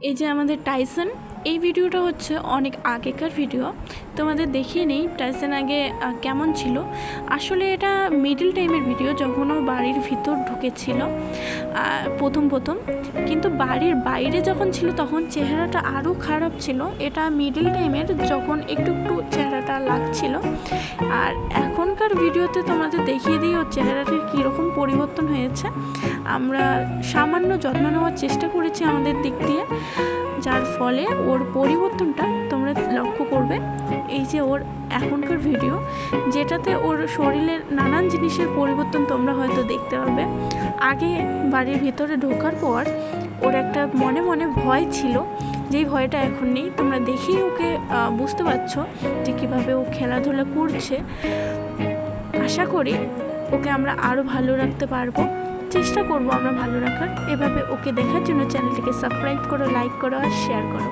এই যে আমাদের টাইসন, এই ভিডিওটা হচ্ছে অনেক আগেকার ভিডিও। তোমাদের দেখিয়ে নেই টাইসন আগে কেমন ছিল। আসলে এটা মিডল টাইমের ভিডিও, যখন ও বাড়ির ভিতর ঢুকেছিল প্রথম কিন্তু বাড়ির বাইরে যখন ছিল তখন চেহারাটা আরও খারাপ ছিল। এটা মিডল টাইমের, যখন একটু একটু চেহারাটা লাগছিল। আর এখনকার ভিডিওতে তোমাদের দেখিয়ে দিই ওর চেহারাটার কীরকম পরিবর্তন হয়েছে। আমরা সামান্য যত্ন নেওয়ার চেষ্টা করেছি আমাদের দিক দিয়ে, যার ফলে ওর পরিবর্তনটা তোমরা লক্ষ্য করবে। এই যে ওর এখনকার ভিডিও, যেটাতে ওর শরীরের নানান জিনিসের পরিবর্তন তোমরা হয়তো দেখতে পাবে। আগে বাড়ির ভিতরে ঢোকার পর ওর একটা মনে মনে ভয় ছিল, যেই ভয়টা এখন নেই। তোমরা দেখেই ওকে বুঝতে পারছো যে কীভাবে ও খেলাধুলা করছে। আশা করি ওকে আমরা আরও ভালো রাখতে পারবো, চেষ্টা করব আমরা ভালো রাখার। এভাবে ওকে দেখার জন্য চ্যানেলটিকে সাবস্ক্রাইব করো, লাইক করো আর শেয়ার করো।